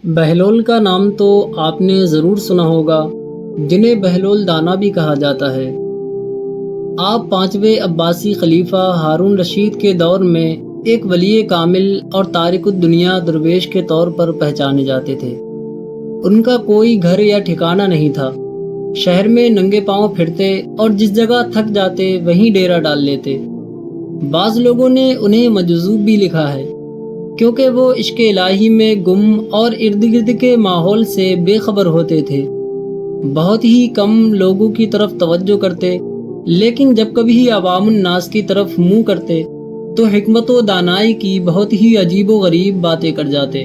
بہلول کا نام تو آپ نے ضرور سنا ہوگا، جنہیں بہلول دانا بھی کہا جاتا ہے۔ آپ پانچویں عباسی خلیفہ ہارون رشید کے دور میں ایک ولی کامل اور تارک الدنیا درویش کے طور پر پہچانے جاتے تھے۔ ان کا کوئی گھر یا ٹھکانہ نہیں تھا، شہر میں ننگے پاؤں پھرتے اور جس جگہ تھک جاتے وہیں ڈیرا ڈال لیتے۔ بعض لوگوں نے انہیں مجذوب بھی لکھا ہے، کیونکہ وہ عشق الہی میں گم اور ارد گرد کے ماحول سے بے خبر ہوتے تھے۔ بہت ہی کم لوگوں کی طرف توجہ کرتے، لیکن جب کبھی عوام الناس کی طرف منہ کرتے تو حکمت و دانائی کی بہت ہی عجیب و غریب باتیں کر جاتے۔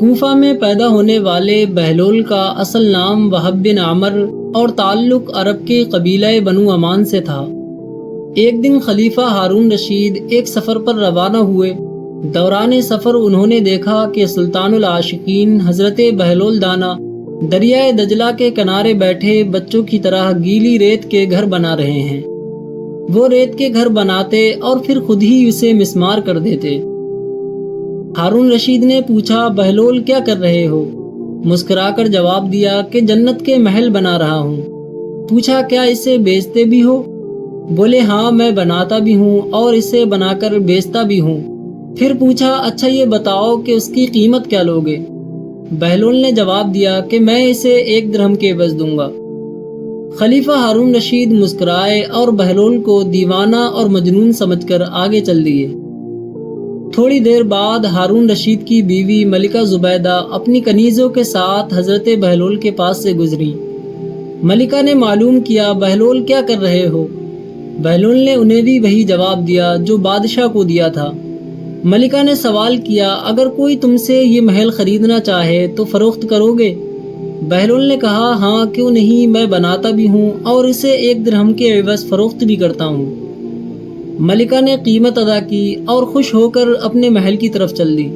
کوفہ میں پیدا ہونے والے بہلول کا اصل نام وہب بن عمر اور تعلق عرب کے قبیلہ بنو امان سے تھا۔ ایک دن خلیفہ ہارون رشید ایک سفر پر روانہ ہوئے۔ دوران سفر انہوں نے دیکھا کہ سلطان العاشقین حضرت بہلول دانا دریائے دجلہ کے کنارے بیٹھے بچوں کی طرح گیلی ریت کے گھر بنا رہے ہیں۔ وہ ریت کے گھر بناتے اور پھر خود ہی اسے مسمار کر دیتے۔ ہارون رشید نے پوچھا، بہلول کیا کر رہے ہو؟ مسکرا کر جواب دیا کہ جنت کے محل بنا رہا ہوں۔ پوچھا، کیا اسے بیچتے بھی ہو؟ بولے، ہاں میں بناتا بھی ہوں اور اسے بنا کر بیچتا بھی ہوں۔ پھر پوچھا، اچھا یہ بتاؤ کہ اس کی قیمت کیا لوگے؟ بہلول نے جواب دیا کہ میں اسے 1 درہم کے عوض دوں گا۔ خلیفہ ہارون رشید مسکرائے اور بہلول کو دیوانہ اور مجنون سمجھ کر آگے چل دیے۔ تھوڑی دیر بعد ہارون رشید کی بیوی ملکہ زبیدہ اپنی کنیزوں کے ساتھ حضرت بہلول کے پاس سے گزری۔ ملکہ نے معلوم کیا، بہلول کیا کر رہے ہو؟ بہلول نے انہیں بھی وہی جواب دیا جو بادشاہ کو دیا تھا۔ ملکہ نے سوال کیا، اگر کوئی تم سے یہ محل خریدنا چاہے تو فروخت کرو گے؟ بہلول نے کہا، ہاں کیوں نہیں، میں بناتا بھی ہوں اور اسے 1 درہم کے عوض فروخت بھی کرتا ہوں۔ ملکہ نے قیمت ادا کی اور خوش ہو کر اپنے محل کی طرف چل دی۔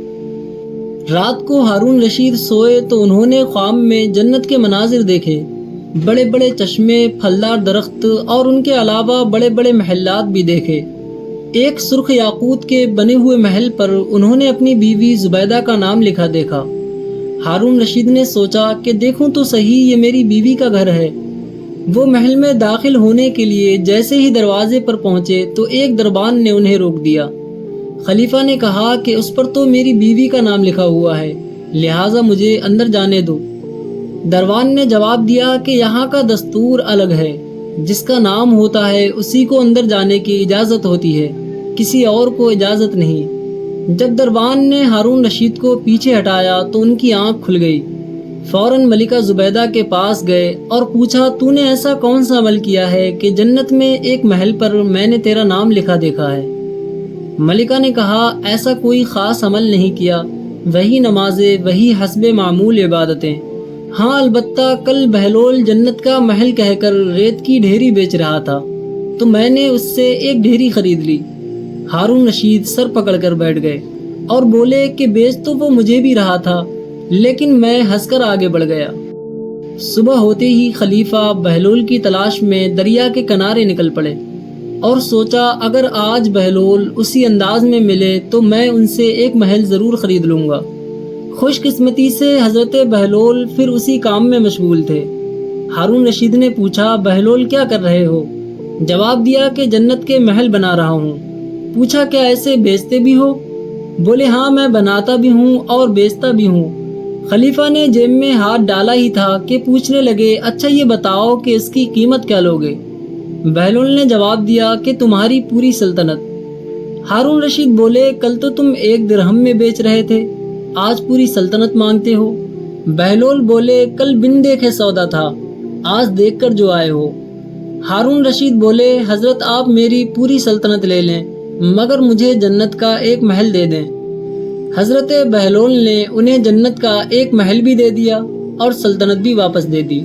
رات کو ہارون رشید سوئے تو انہوں نے خواب میں جنت کے مناظر دیکھے، بڑے بڑے چشمے، پھلدار درخت اور ان کے علاوہ بڑے بڑے محلات بھی دیکھے۔ ایک سرخ یاقوت کے بنے ہوئے محل پر انہوں نے اپنی بیوی زبیدہ کا نام لکھا دیکھا۔ ہارون رشید نے سوچا کہ دیکھوں تو صحیح، یہ میری بیوی کا گھر ہے۔ وہ محل میں داخل ہونے کے لیے جیسے ہی دروازے پر پہنچے تو ایک دربان نے انہیں روک دیا۔ خلیفہ نے کہا کہ اس پر تو میری بیوی کا نام لکھا ہوا ہے، لہٰذا مجھے اندر جانے دو۔ دربان نے جواب دیا کہ یہاں کا دستور الگ ہے، جس کا نام ہوتا ہے اسی کو اندر جانے کی اجازت ہوتی ہے، کسی اور کو اجازت نہیں۔ جب دربان نے ہارون رشید کو پیچھے ہٹایا تو ان کی آنکھ کھل گئی۔ فوراً ملکہ زبیدہ کے پاس گئے اور پوچھا، تو نے ایسا کون سا عمل کیا ہے کہ جنت میں ایک محل پر میں نے تیرا نام لکھا دیکھا ہے؟ ملکہ نے کہا، ایسا کوئی خاص عمل نہیں کیا، وہی نمازیں، وہی حسب معمول عبادتیں۔ ہاں البتہ کل بہلول جنت کا محل کہہ کر ریت کی ڈھیری بیچ رہا تھا تو میں نے اس سے ایک ڈھیری خرید لی۔ ہارون رشید سر پکڑ کر بیٹھ گئے اور بولے کہ بیچ تو وہ مجھے بھی رہا تھا، لیکن میں ہنس کر آگے بڑھ گیا۔ صبح ہوتے ہی خلیفہ بہلول کی تلاش میں دریا کے کنارے نکل پڑے اور سوچا، اگر آج بہلول اسی انداز میں ملے تو میں ان سے ایک محل ضرور خرید لوں گا۔ خوش قسمتی سے حضرت بہلول پھر اسی کام میں مشغول تھے۔ ہارون رشید نے پوچھا، بہلول کیا کر رہے ہو؟ جواب دیا کہ جنت کے محل بنا رہا ہوں۔ پوچھا، کیا ایسے بیچتے بھی ہو؟ بولے، ہاں میں بناتا بھی ہوں اور بیچتا بھی ہوں۔ خلیفہ نے جیب میں ہاتھ ڈالا ہی تھا کہ پوچھنے لگے، اچھا یہ بتاؤ کہ اس کی قیمت کیا لوگے؟ بہلول نے جواب دیا کہ تمہاری پوری سلطنت۔ ہارون رشید بولے، کل تو تم 1 درہم میں بیچ رہے تھے، آج پوری سلطنت مانگتے ہو؟ بہلول بولے، کل بن دیکھے سودا تھا، آج دیکھ کر جو آئے ہو۔ ہارون رشید بولے، حضرت آپ میری پوری سلطنت لے لیں مگر مجھے جنت کا ایک محل دے دیں۔ حضرت بہلول نے انہیں جنت کا ایک محل بھی دے دیا اور سلطنت بھی واپس دے دی۔